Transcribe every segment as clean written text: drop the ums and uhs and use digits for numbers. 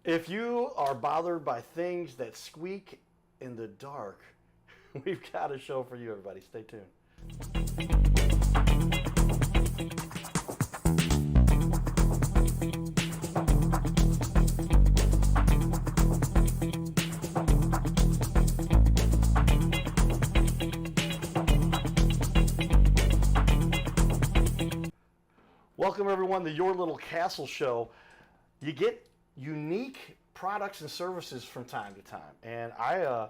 If you are bothered by things that squeak in the dark, we've got a show for you, everybody. Stay tuned. Welcome, everyone, to Your Little Castle Show. You get unique products and services from time to time, and I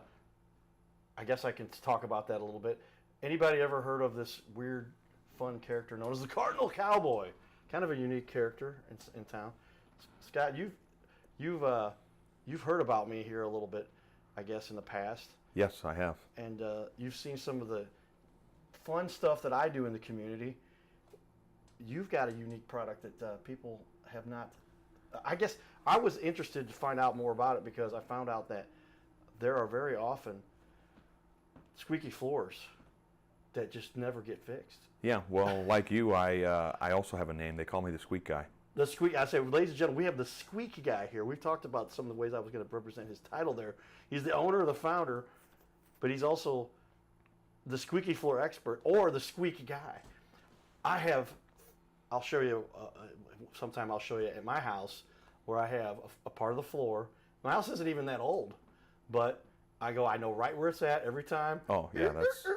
guess I can talk about that a little bit. Anybody ever heard of this weird, fun character known as the Cardinal Cowboy? Kind of a unique character in town. Scott, you've heard about me here a little bit, I guess, in the past. Yes, I have. And you've seen some of the fun stuff that I do in the community. You've got a unique product that people have not. I guess I was interested to find out more about it because I found out that there are very often squeaky floors that just never get fixed. Yeah, well, like you, I also have a name. They call me the Squeak Guy. The Squeak. I say, ladies and gentlemen, we have the Squeak Guy here. We've talked about some of the ways I was going to represent his title there. He's the owner, the founder, but he's also the squeaky floor expert or the Squeak Guy. I'll show you sometime. I'll show you at my house where I have a part of the floor. My house isn't even that old, but I know right where it's at every time. Oh yeah, that's.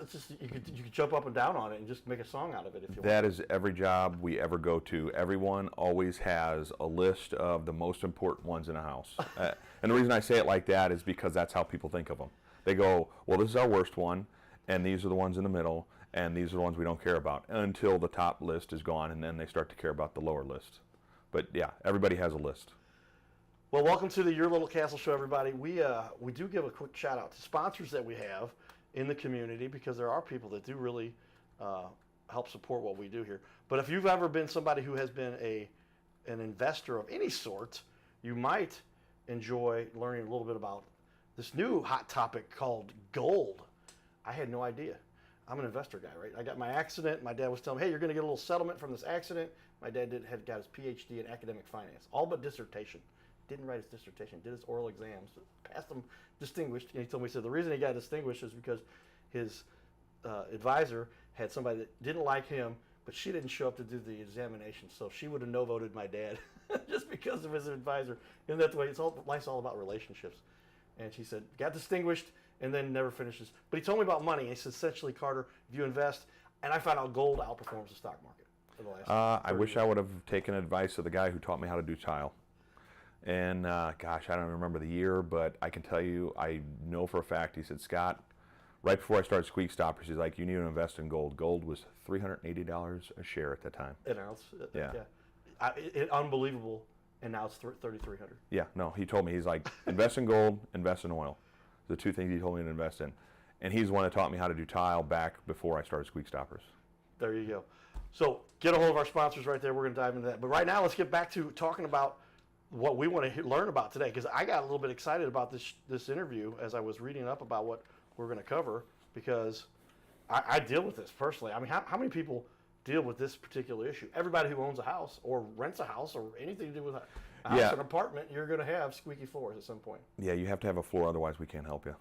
It's just you could jump up and down on it and just make a song out of it if you want. That is every job we ever go to. Everyone always has a list of the most important ones in a house, and the reason I say it like that is because that's how people think of them. They go, well, this is our worst one, and these are the ones in the middle. And these are the ones we don't care about until the top list is gone, and then they start to care about the lower list. But yeah, everybody has a list. Well, welcome to the Your Little Castle Show, everybody. We do give a quick shout out to sponsors that we have in the community because there are people that do really help support what we do here. But if you've ever been somebody who has been an investor of any sort, you might enjoy learning a little bit about this new hot topic called gold. I had no idea. I'm an investor guy, right? I got my accident. My dad was telling me, hey, you're going to get a little settlement from this accident. My dad had got his PhD in academic finance, all but dissertation. Didn't write his dissertation, did his oral exams, passed them distinguished. And he told me, he said, the reason he got distinguished is because his advisor had somebody that didn't like him, but she didn't show up to do the examination. So she would have no-voted my dad just because of his advisor. And that's the way life's all about relationships. And she said, got distinguished, and then never finishes. But he told me about money. He said, essentially, Carter, if you invest, and I found out gold outperforms the stock market for the last I wish I would have taken advice of the guy who taught me how to do tile. And gosh, I don't remember the year, but I can tell you, I know for a fact, he said, Scott, right before I started Squeak Stoppers, he's like, you need to invest in gold. Gold was $380 a share at that time. An ounce? Yeah. Unbelievable. And now it's $3,300. Yeah, no, he told me, he's like, invest in gold, invest in oil. The two things he told me to invest in. And he's the one that taught me how to do tile back before I started Squeak Stoppers. There you go. So get a hold of our sponsors right there. We're going to dive into that. But right now, let's get back to talking about what we want to learn about today. Because I got a little bit excited about this interview as I was reading up about what we're going to cover. Because I deal with this personally. I mean, how many people deal with this particular issue? Everybody who owns a house or rents a house or anything to do with a house, an apartment, you're going to have squeaky floors at some point. Yeah, you have to have a floor, otherwise we can't help you.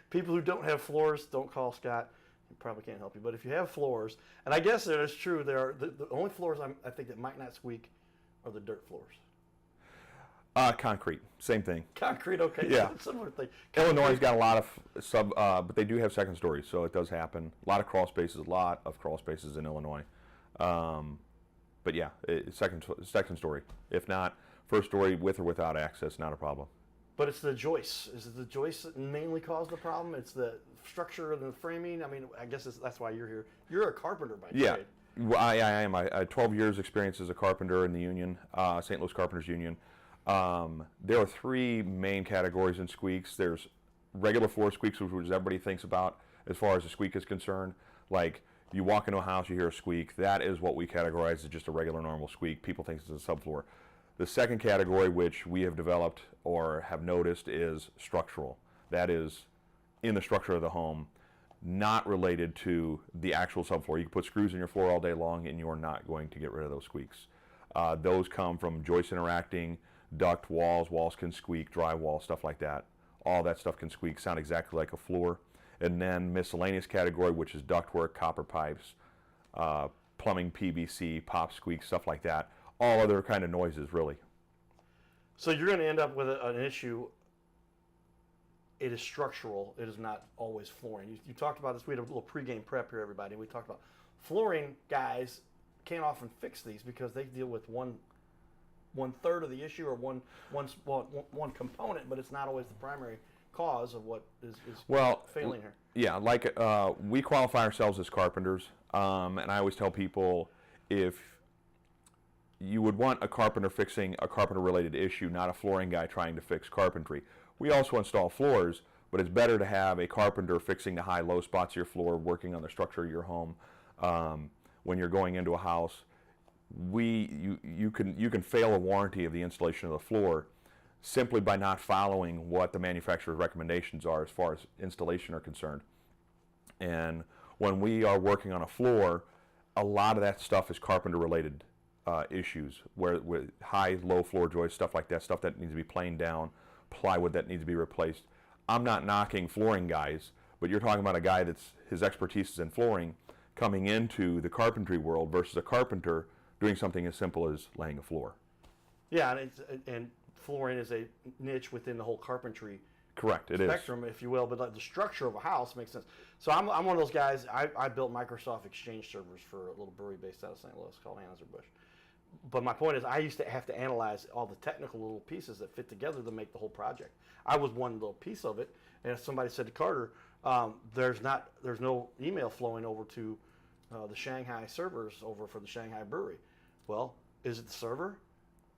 People who don't have floors, don't call Scott. He probably can't help you. But if you have floors, and I guess that is true, there are the only floors I think that might not squeak are the dirt floors. Concrete, same thing. Concrete, okay. Yeah. Similar thing. Illinois has got a lot of but they do have second stories, so it does happen. A lot of crawl spaces in Illinois. But yeah, second story. If not, first story with or without access, not a problem. But it's the joists. Is it the joists that mainly cause the problem? It's the structure and the framing? I mean, I guess that's why you're here. You're a carpenter by trade. Well, I am. I had 12 years experience as a carpenter in the union, St. Louis Carpenters Union. There are three main categories in squeaks. There's regular floor squeaks, which everybody thinks about as far as a squeak is concerned. Like, you walk into a house, you hear a squeak. That is what we categorize as just a regular normal squeak. People think it's a subfloor. The second category, which we have developed or have noticed, is structural. That is in the structure of the home, not related to the actual subfloor. You can put screws in your floor all day long and you're not going to get rid of those squeaks. Those come from joists interacting, duct walls can squeak, drywall, stuff like that. All that stuff can squeak, sound exactly like a floor. And then miscellaneous category, which is ductwork, copper pipes, plumbing, PVC, pop squeak, stuff like that. All other kind of noises, really. So you're going to end up with an issue. It is structural. It is not always flooring. You talked about this. We had a little pregame prep here, everybody. We talked about flooring guys can't often fix these because they deal with one third of the issue or one component, but it's not always the primary cause of what is failing here. Yeah, like we qualify ourselves as carpenters, and I always tell people if you would want a carpenter fixing a carpenter-related issue, not a flooring guy trying to fix carpentry. We also install floors, but it's better to have a carpenter fixing the high-low spots of your floor, working on the structure of your home. When you're going into a house, you can fail a warranty of the installation of the floor simply by not following what the manufacturer's recommendations are as far as installation are concerned. And when we are working on a floor, a lot of that stuff is carpenter-related issues, with high, low floor joists, stuff like that, stuff that needs to be planed down, plywood that needs to be replaced. I'm not knocking flooring guys, but you're talking about a guy that's his expertise is in flooring coming into the carpentry world versus a carpenter doing something as simple as laying a floor. Yeah, and flooring is a niche within the whole carpentry Correct, it spectrum, if you will, but like the structure of a house makes sense. So I'm one of those guys. I built Microsoft Exchange servers for a little brewery based out of St. Louis called Anheuser-Busch. But my point is, I used to have to analyze all the technical little pieces that fit together to make the whole project. I was one little piece of it, and if somebody said to Carter, there's no email flowing over to the Shanghai servers over for the Shanghai brewery. Well, is it the server?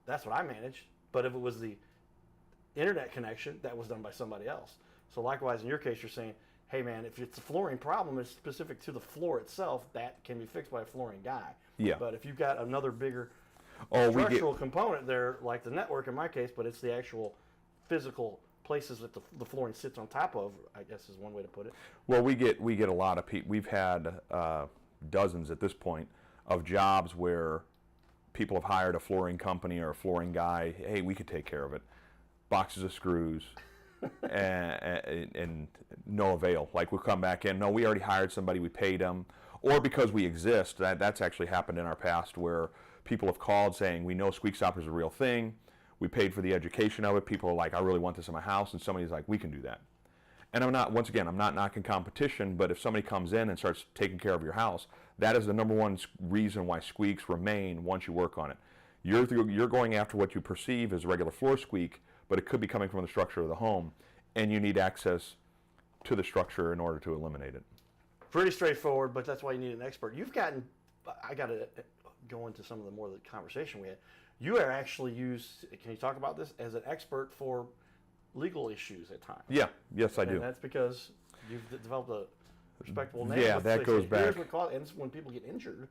That's what I managed. But if it was the internet connection, that was done by somebody else. So likewise, in your case, you're saying, hey man, if it's a flooring problem, it's specific to the floor itself, that can be fixed by a flooring guy. Yeah. But if you've got another bigger structural component there, like the network in my case, but it's the actual physical places that the flooring sits on top of, I guess is one way to put it. Well, we get a lot of people. We've had dozens at this point of jobs where people have hired a flooring company or a flooring guy. Hey, we could take care of it. Boxes of screws, and no avail. Like we'll come back in. No, we already hired somebody. We paid them, or because we exist. That's actually happened in our past where people have called saying we know Squeak Stopper is a real thing. We paid for the education of it. People are like, I really want this in my house, and somebody's like, we can do that. And I'm not knocking competition, but if somebody comes in and starts taking care of your house, that is the number one reason why squeaks remain once you work on it. You're going after what you perceive as a regular floor squeak, but it could be coming from the structure of the home, and you need access to the structure in order to eliminate it. Pretty straightforward, but that's why you need an expert. I got to go into some of the more of the conversation we had. You are actually used, can you talk about this, as an expert for legal issues at times? Yeah, yes I do. And that's because you've developed a respectable name. Yeah, that goes back. Here's what caused, and when people get injured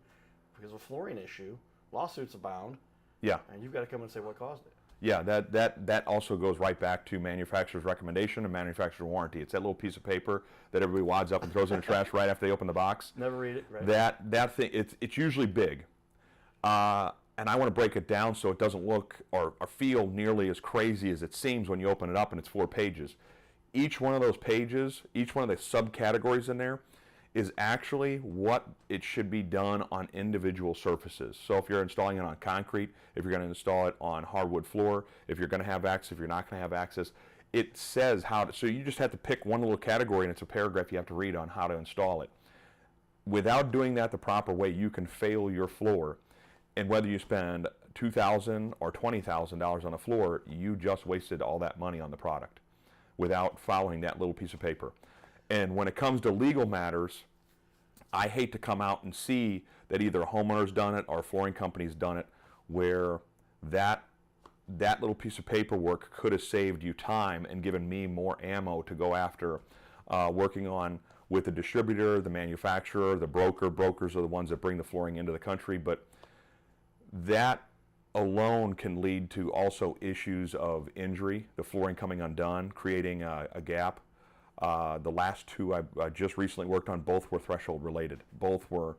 because of a flooring issue, lawsuits abound. Yeah. And you've got to come and say what caused it. Yeah, that also goes right back to manufacturer's recommendation and manufacturer's warranty. It's that little piece of paper that everybody wads up and throws in the trash right after they open the box. Never read it, right? That thing, it's usually big. And I want to break it down so it doesn't look or feel nearly as crazy as it seems when you open it up and it's 4 pages. Each one of those pages, each one of the subcategories in there, is actually what it should be done on individual surfaces. So if you're installing it on concrete, if you're going to install it on hardwood floor, if you're going to have access, if you're not going to have access, it says how to, so you just have to pick one little category and it's a paragraph you have to read on how to install it. Without doing that the proper way, you can fail your floor. And whether you spend $2,000 or $20,000 on a floor, you just wasted all that money on the product without following that little piece of paper. And when it comes to legal matters, I hate to come out and see that either a homeowner's done it or a flooring company's done it, where that little piece of paperwork could have saved you time and given me more ammo to go after working on with the distributor, the manufacturer, the broker. Brokers are the ones that bring the flooring into the country, but that alone can lead to also issues of injury, the flooring coming undone, creating a gap. The last two I just recently worked on, both were threshold related. Both were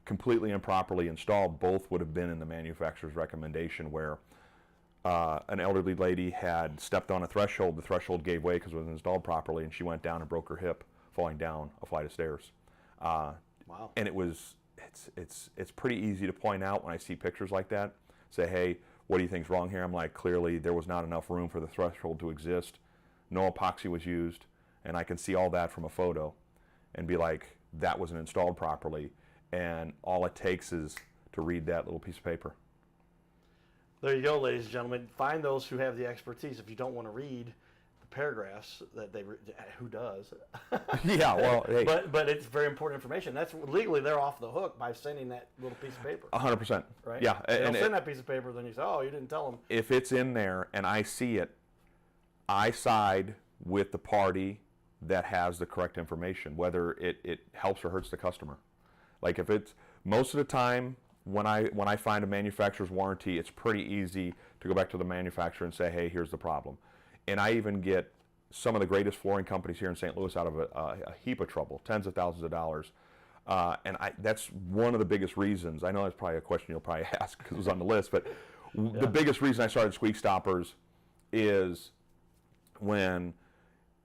completely improperly installed. Both would have been in the manufacturer's recommendation where an elderly lady had stepped on a threshold. The threshold gave way because it wasn't installed properly, and she went down and broke her hip falling down a flight of stairs. Wow. And it's pretty easy to point out when I see pictures like that. Say, hey, what do you think's wrong here? I'm like, clearly there was not enough room for the threshold to exist. No epoxy was used, and I can see all that from a photo and be like, that wasn't installed properly. And all it takes is to read that little piece of paper. There you go, ladies and gentlemen. Find those who have the expertise. If you don't want to read the paragraphs that who does? Yeah, well, hey. But it's very important information. That's legally they're off the hook by sending that little piece of paper. 100%. Right? Yeah. If they don't send that piece of paper, then you say, oh, you didn't tell them. If it's in there and I see it, I side with the party that has the correct information, whether it helps or hurts the customer. Like if it's most of the time when I find a manufacturer's warranty, it's pretty easy to go back to the manufacturer and say, hey, here's the problem. And I even get some of the greatest flooring companies here in St. Louis out of a heap of trouble, tens of thousands of dollars. And that's one of the biggest reasons. I know that's probably a question you'll probably ask because it was on the list, but the biggest reason I started Squeak Stoppers is when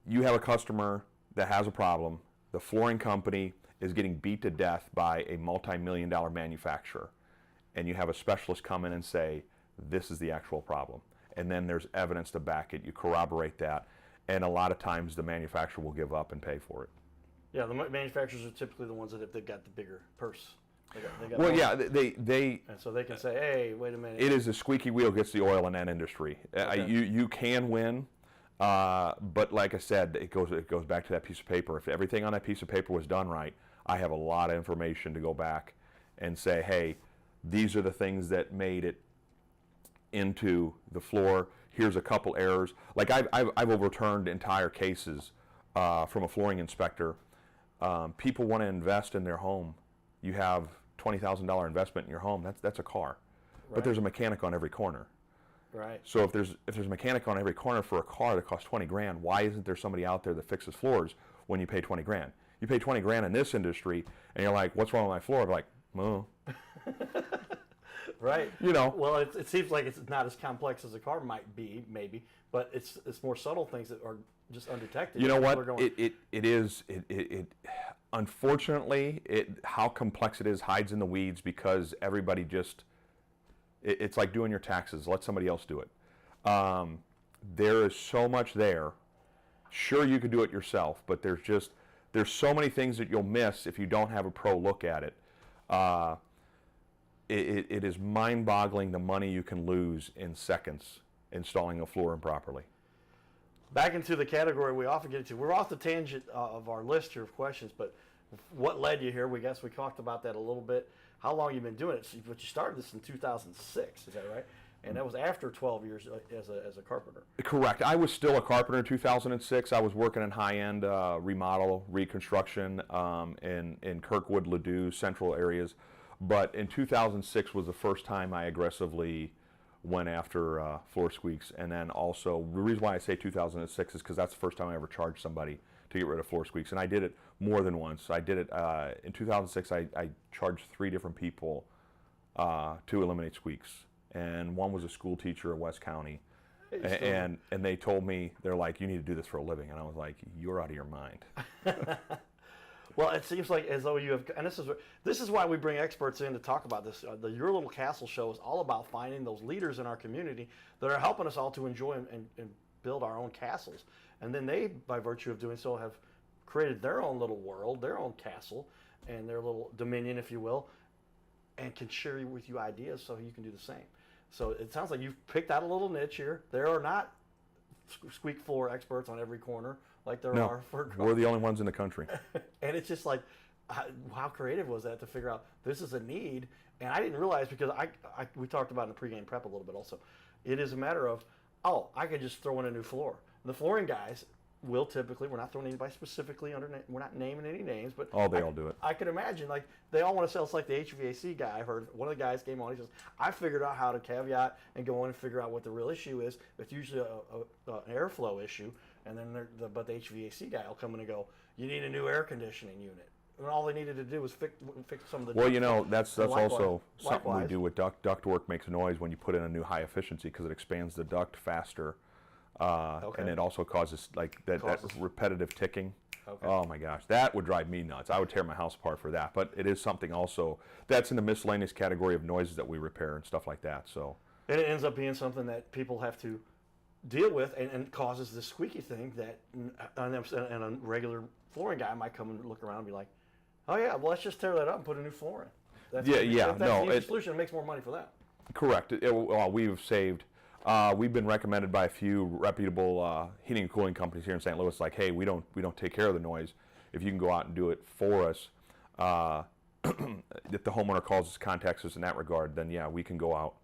you have a customer that has a problem, the flooring company is getting beat to death by a multi-million-dollar manufacturer, and you have a specialist come in and say, this is the actual problem. And then there's evidence to back it. You corroborate that, and a lot of times the manufacturer will give up and pay for it. Yeah, the manufacturers are typically the ones that if they've got the bigger purse. They got Well, more. yeah, they And so they can say, hey, wait a minute. it is the squeaky wheel gets the oil in that industry. Okay. You can win, but like I said, it goes back to that piece of paper. If everything on that piece of paper was done right, I have a lot of information to go back and say, hey, these are the things that made it into the floor. Here's a couple errors. Like I've overturned entire cases from a flooring inspector. People want to invest in their home. You have $20,000 investment in your home. That's a car, but there's a mechanic on every corner. Right. So if there's a mechanic on every corner for a car that costs 20 grand, why isn't there somebody out there that fixes floors when you pay 20 grand? You pay 20 grand in this industry, and you're like, what's wrong with my floor? I'm like, oh. Right. You know. Well, it seems like it's not as complex as a car might be, maybe, but it's more subtle things that are just undetected. You know what? Going, It is. Unfortunately, how complex it is hides in the weeds because everybody just. It's like doing your taxes. Let somebody else do it. There is so much there. Sure, you could do it yourself, but there's so many things that you'll miss if you don't have a pro look at it. It is mind-boggling the money you can lose in seconds installing a floor improperly. back into the category we often get into. We're off the tangent of our list here of questions, but what led you here? We talked about that a little bit. How long you been doing it? But you started this in 2006, is that right? And that was after 12 years as a carpenter. Correct. I was still a carpenter in 2006. I was working in high-end remodel, reconstruction in Kirkwood, Ladue, central areas. But in 2006 was the first time I aggressively went after floor squeaks. And then also, the reason why I say 2006 is because that's the first time I ever charged somebody to get rid of floor squeaks. And I did it more than once. I did it in 2006. I charged 3 different people to eliminate squeaks. And one was a school teacher at West County. And they told me, they're like, you need to do this for a living. And I was like, you're out of your mind. Well, it seems like as though you have, and this is why we bring experts in to talk about this. The Your Little Castle show is all about finding those leaders in our community that are helping us all to enjoy and build our own castles. And then they, by virtue of doing so, have created their own little world, their own castle, and their little dominion, if you will, and can share with you ideas so you can do the same. So it sounds like you've picked out a little niche here. There are not squeak floor experts on every corner like there are for we're the only ones in the country. And it's just like, how creative was that to figure out this is a need? And I didn't realize, because we talked about in the pregame prep a little bit also. It is a matter of, I could just throw in a new floor. And the flooring guys will typically, we're not throwing anybody specifically we're not naming any names, but They all do it. I could imagine, like, they all want to sell. It's like the HVAC guy. I heard one of the guys came on, he says, I figured out how to caveat and go in and figure out what the real issue is. It's usually an airflow issue, and then but the HVAC guy will come in and go, you need a new air conditioning unit. and all they needed to do was fix some of the. Well, duct. that's Likewise- also something we likewise. do with duct. Duct work makes noise when you put in a new high efficiency because it expands the duct faster, and it also causes like that repetitive ticking. Okay. Oh my gosh, that would drive me nuts. I would tear my house apart for that. But it is something also that's in the miscellaneous category of noises that we repair and stuff like that. So. And it ends up being something that people have to deal with, and causes this squeaky thing that, and a regular flooring guy might come and look around and be like, "Oh yeah, well let's just tear that up and put a new floor in." That's If that's the solution, it makes more money for that. Correct. Well, we've saved. We've been recommended by a few reputable heating and cooling companies here in St. Louis. Like, hey, we don't take care of the noise. If you can go out and do it for us, if the homeowner calls us, contacts us in that regard, then yeah, we can go out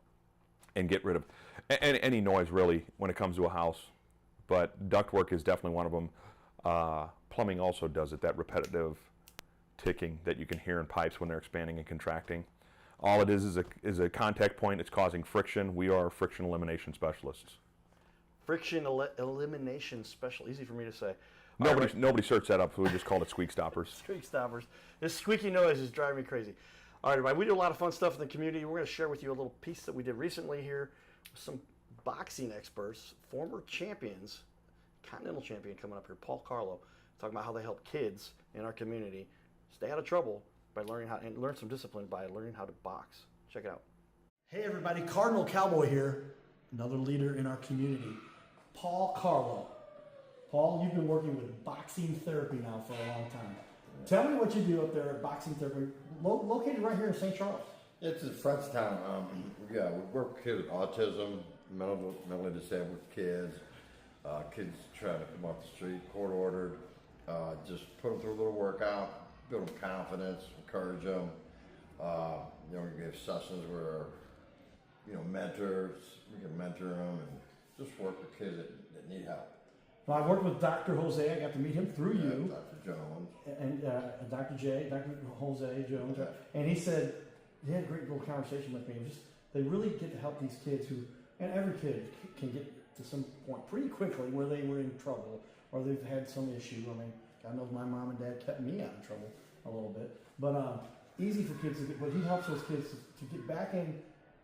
and get rid of any noise really when it comes to a house. But ductwork is definitely one of them. Plumbing also does it. That repetitive ticking that you can hear in pipes when they're expanding and contracting. All it is a contact point. It's causing friction. We are friction elimination specialists. Friction elimination special. Easy for me to say. Nobody searched that up, so we just called it squeak stoppers. Squeak stoppers. This squeaky noise is driving me crazy. All right, everybody, we do a lot of fun stuff in the community. We're going to share with you a little piece that we did recently here with some boxing experts, former champions, Continental champion coming up here, Paul Carlo, talking about how they help kids in our community stay out of trouble by learning how and learn some discipline by learning how to box. Check it out. Hey everybody, Cardinal Cowboy here, another leader in our community, Paul Carlo. Paul, you've been working with boxing therapy now for a long time. Tell me what you do up there at boxing therapy, located right here in St. Charles. It's in Frenchtown. We work with kids with autism, mentally disabled kids, kids trying to come off the street, court ordered. Just put them through a little workout, build them confidence, encourage them. We give sessions where, mentors, we can mentor them and just work with kids that need help. Well, I worked with Dr. Jose. I got to meet him through you. Dr. Jones. And Dr. Jose Jones. Okay. And he said, he had a great little conversation with me. It was just, they really get to help these kids who, and every kid can get to some point pretty quickly where they were in trouble or they've had some issue. I mean, God knows my mom and dad kept me out of trouble a little bit. But easy for kids to get, but he helps those kids to get back in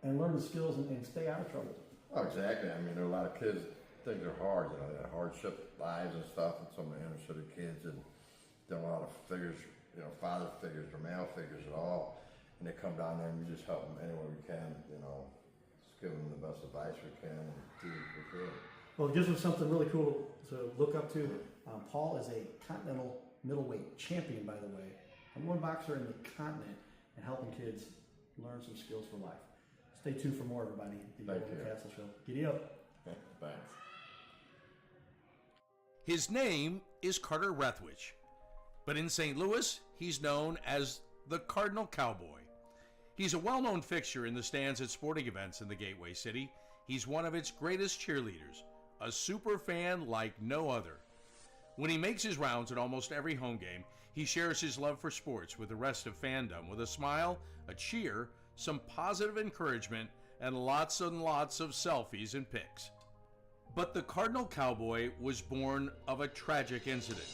and learn the skills and stay out of trouble. Oh, exactly. I mean, there are a lot of kids, things are hard, they have hardship lives and stuff, and some of the inner city kids and don't have a lot of figures, father figures or male figures at all. And they come down there and we just help them any way we can, just give them the best advice we can and do what we can. Well, it gives them something really cool to look up to. Paul is a Continental middleweight champion, by the way. Number one boxer in the continent and helping kids learn some skills for life. Stay tuned for more, everybody. The Castle Show. Giddy up. Thanks. His name is Carter Rethwich, but in St. Louis, he's known as the Cardinal Cowboy. He's a well-known fixture in the stands at sporting events in the Gateway City. He's one of its greatest cheerleaders, a super fan like no other. When he makes his rounds at almost every home game, he shares his love for sports with the rest of fandom with a smile, a cheer, some positive encouragement, and lots of selfies and pics. But the Cardinal Cowboy was born of a tragic incident.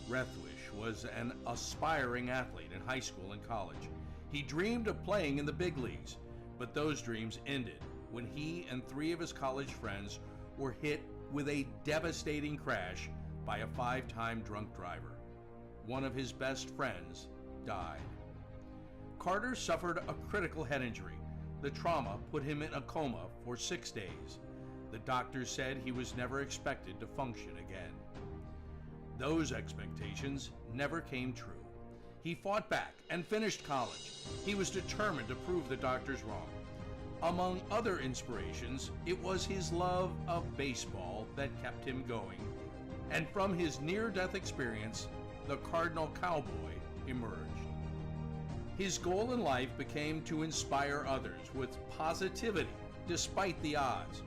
Rethwich was an aspiring athlete in high school and college. He dreamed of playing in the big leagues, but those dreams ended when he and 3 of his college friends were hit with a devastating crash by a 5-time drunk driver. One of his best friends died. Carter suffered a critical head injury. The trauma put him in a coma for 6 days. The doctors said he was never expected to function again. Those expectations never came true. He fought back and finished college. He was determined to prove the doctors wrong. Among other inspirations, it was his love of baseball that kept him going. And from his near-death experience, the Cardinal Cowboy emerged. His goal in life became to inspire others with positivity despite the odds,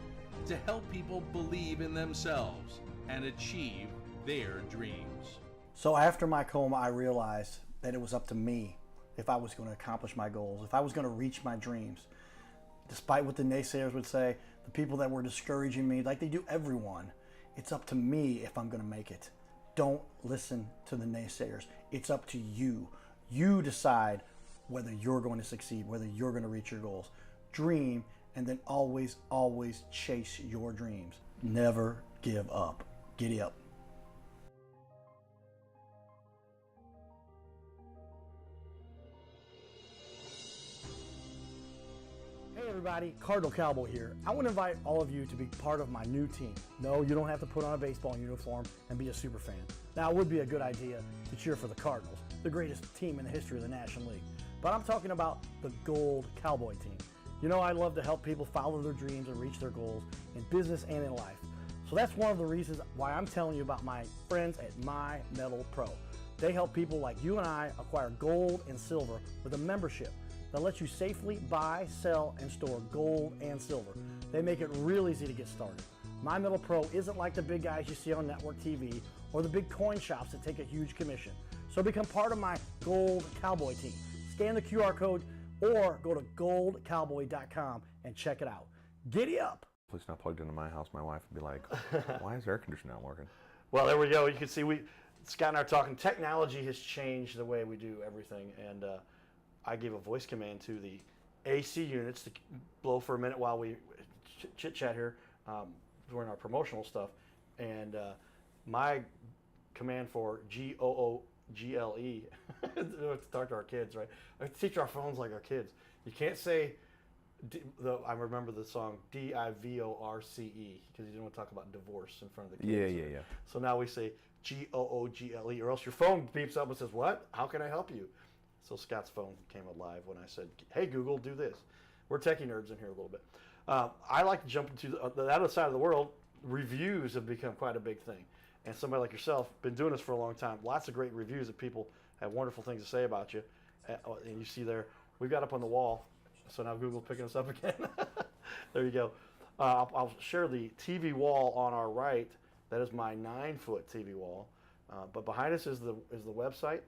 to help people believe in themselves and achieve their dreams. So after my coma, I realized that it was up to me if I was going to accomplish my goals, if I was going to reach my dreams. Despite what the naysayers would say, the people that were discouraging me, like they do everyone, it's up to me if I'm going to make it. Don't listen to the naysayers. It's up to you. You decide whether you're going to succeed, whether you're going to reach your goals. Dream, and then always, always chase your dreams. Never give up. Giddy up. Hey everybody, Cardinal Cowboy here. I want to invite all of you to be part of my new team. No, you don't have to put on a baseball uniform and be a super fan. Now, it would be a good idea to cheer for the Cardinals, the greatest team in the history of the National League. But I'm talking about the Gold Cowboy team. You know, I love to help people follow their dreams and reach their goals in business and in life. So that's one of the reasons why I'm telling you about my friends at My Metal Pro. They help people like you and I acquire gold and silver with a membership that lets you safely buy, sell, and store gold and silver. They make it real easy to get started. My Metal Pro isn't like the big guys you see on network TV or the big coin shops that take a huge commission. So become part of my Gold Cowboy team. Scan the QR code or go to goldcowboy.com and check it out. Giddy up! If it's not plugged into my house, my wife would be like, why is air conditioner not working? Well, there we go. You can see Scott and I are talking. Technology has changed the way we do everything, and I gave a voice command to the AC units to blow for a minute while we chit-chat here during our promotional stuff, and my command for GOOGLE to talk to our kids, right? I teach our phones like our kids. You can't say, I remember the song DIVORCE because you didn't want to talk about divorce in front of the kids. Yeah. So now we say GOOGLE, or else your phone beeps up and says, "What? How can I help you?" So Scott's phone came alive when I said, "Hey Google, do this." We're techie nerds in here a little bit. I like to jump into the other side of the world. Reviews have become quite a big thing. And somebody like yourself, been doing this for a long time. Lots of great reviews that people have wonderful things to say about you. And you see there, we've got up on the wall. So now Google's picking us up again. There you go. I'll share the TV wall on our right. That is my 9-foot TV wall. But behind us is the website.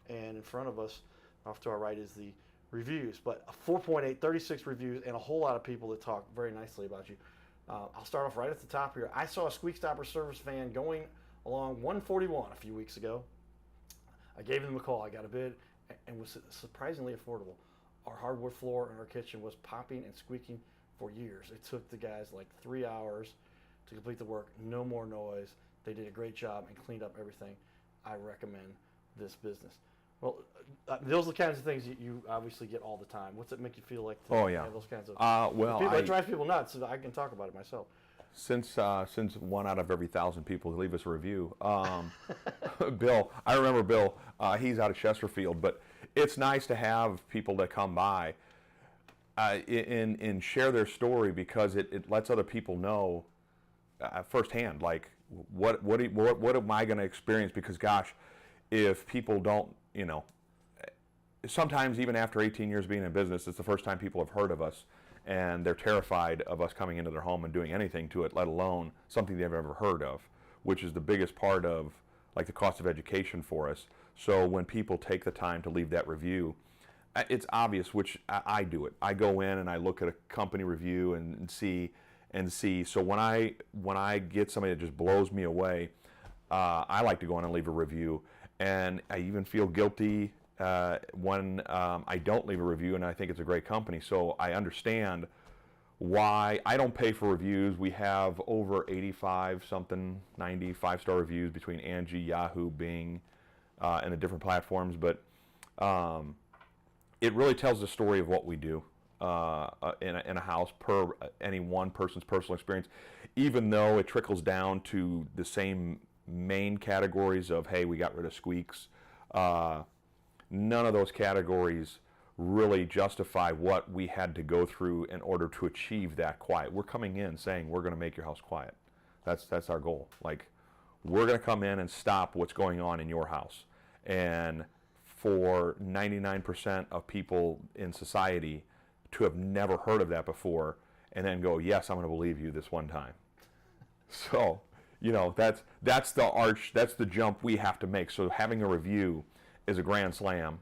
And in front of us, off to our right, is the reviews. But 4.8, 36 reviews, and a whole lot of people that talk very nicely about you. I'll start off right at the top here. I saw a Squeak Stopper service van going along 141 a few weeks ago. I gave them a call. I got a bid and was surprisingly affordable. Our hardwood floor in our kitchen was popping and squeaking for years. It took the guys like 3 hours to complete the work. No more noise. They did a great job and cleaned up everything. I recommend this business. Well, those are the kinds of things you obviously get all the time. What's it make you feel like to have those kinds of it drives people nuts. So I can talk about it myself. Since 1 out of every 1,000 people leave us a review, Bill, I remember Bill. He's out of Chesterfield, but it's nice to have people that come by and share their story because it lets other people know firsthand, like what am I going to experience? Because gosh, if people don't, sometimes even after 18 years being in business, it's the first time people have heard of us. And they're terrified of us coming into their home and doing anything to it, let alone something they've ever heard of, which is the biggest part of like the cost of education for us. So when people take the time to leave that review, it's obvious, which I do it. I go in and I look at a company review and see. So when I get somebody that just blows me away, I like to go in and leave a review, and I even feel guilty when I don't leave a review and I think it's a great company. So I understand why I don't pay for reviews. We have over 85 something 90 5-star reviews between Angie, Yahoo, Bing, and the different platforms, but it really tells the story of what we do in a house per any one person's personal experience, even though it trickles down to the same main categories of, hey, we got rid of squeaks. None of those categories really justify what we had to go through in order to achieve that quiet. We're coming in saying we're going to make your house quiet. That's our goal. Like, we're going to come in and stop what's going on in your house. And for 99% of people in society to have never heard of that before and then go, yes, I'm going to believe you this one time. So, that's the jump we have to make. So having a review is a grand slam,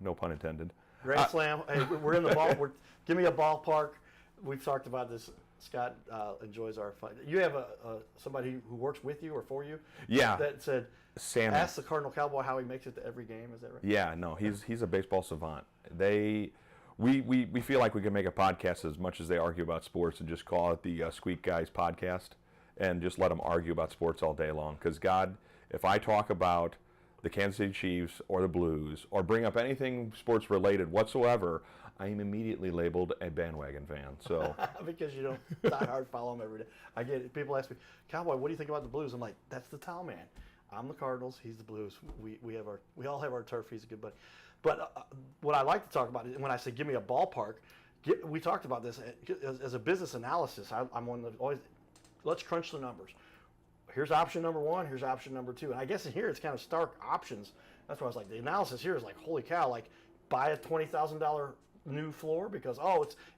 no pun intended. Grand slam. Hey, we're in the ball. Give me a ballpark. We've talked about this. Scott enjoys our fun. You have somebody who works with you or for you. Yeah. That said Sammy. ask the Cardinal Cowboy how he makes it to every game. Is that right? Yeah, no, he's a baseball savant. We feel like we can make a podcast as much as they argue about sports and just call it the Squeak Guys podcast and just let them argue about sports all day long. Because God, if I talk about the Kansas City Chiefs or the Blues or bring up anything sports related whatsoever, I am immediately labeled a bandwagon fan. So Because you don't die hard follow them every day. I get it. People ask me, Cowboy, what do you think about the Blues? I'm like, that's the towel man. I'm the Cardinals. He's the Blues. We all have our turf. He's a good buddy. But what I like to talk about is when I say give me a ballpark, we talked about this as a business analysis. I'm one that always, let's crunch the numbers. Here's option number one. Here's option number two. And I guess in here it's kind of stark options. That's why I was like, the analysis here is like, holy cow, like buy a $20,000 new floor because,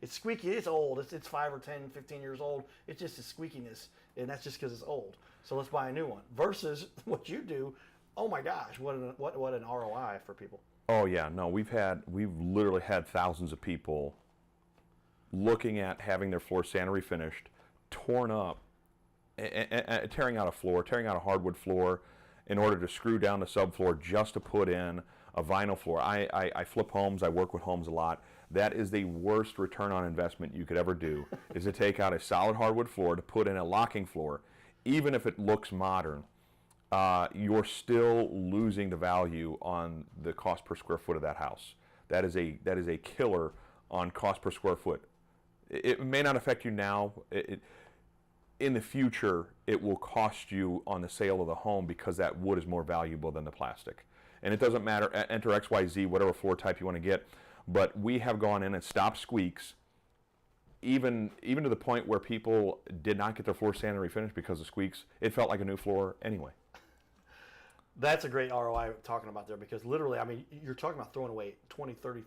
it's squeaky, it's old, it's 5 or 10, 15 years old. It's just a squeakiness, and that's just because it's old. So let's buy a new one. Versus what you do, oh my gosh, what an ROI for people. oh yeah, no, we've literally had thousands of people looking at having their floor sand refinished, torn up, tearing out a floor, tearing out a hardwood floor in order to screw down the subfloor just to put in a vinyl floor. I flip homes, I work with homes a lot. That is the worst return on investment you could ever do, is to take out a solid hardwood floor to put in a locking floor. Even if it looks modern, you're still losing the value on the cost per square foot of that house. That is a killer on cost per square foot. It may not affect you now. In the future, it will cost you on the sale of the home because that wood is more valuable than the plastic. And it doesn't matter, enter XYZ, whatever floor type you want to get. But we have gone in and stopped squeaks, even to the point where people did not get their floor sanded and refinished because of squeaks. It felt like a new floor anyway. That's a great ROI talking about there because literally, I mean, you're talking about throwing away $20,000, $30,000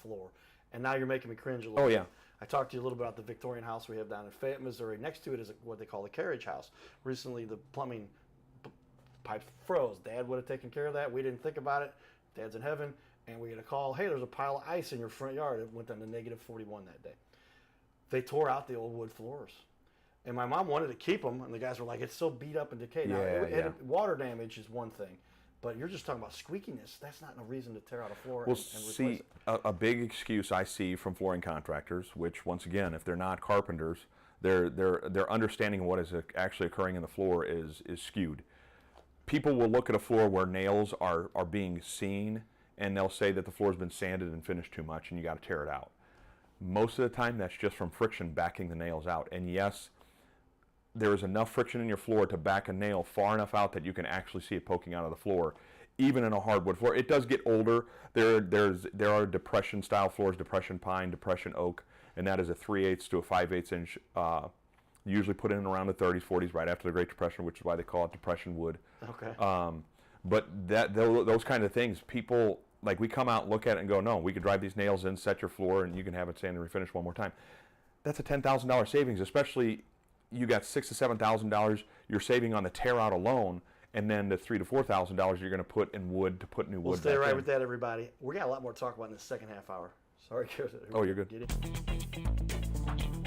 floor, and now you're making me cringe a little bit. Yeah. I talked to you a little bit about the Victorian house we have down in Fayette, Missouri. Next to it is what they call the carriage house. Recently, the plumbing pipes froze. Dad would have taken care of that. We didn't think about it. Dad's in heaven, and we get a call, hey, there's a pile of ice in your front yard. It went down to negative 41 that day. They tore out the old wood floors. And my mom wanted to keep them, and the guys were like, it's so beat up and decayed. Now, water damage is one thing, but you're just talking about squeakiness. That's not no reason to tear out a floor and replace it. A big excuse I see from flooring contractors, which once again, if they're not carpenters, their understanding of what is actually occurring in the floor is skewed. People will look at a floor where nails are being seen, and they'll say that the floor's been sanded and finished too much, and you got to tear it out. Most of the time, that's just from friction backing the nails out. And yes, there is enough friction in your floor to back a nail far enough out that you can actually see it poking out of the floor, even in a hardwood floor. It does get older. There are depression style floors, depression pine, depression oak, and that is a 3/8 to a 5/8 inch, usually put in around the 30s, 40s, right after the Great Depression, which is why they call it depression wood. Okay. But those kind of things, people, like, we come out and look at it and go, no, we could drive these nails in, set your floor, and you can have it sand and refinish one more time. That's a $10,000 savings, especially you got $6,000 to $7,000 you're saving on the tear out alone, and then the $3,000 to $4,000 you're going to put in wood to put new wood. We'll stay back right in. with that, everybody. We got a lot more to talk about in the second half hour. Sorry, Garrett. Oh, you're good. Get it?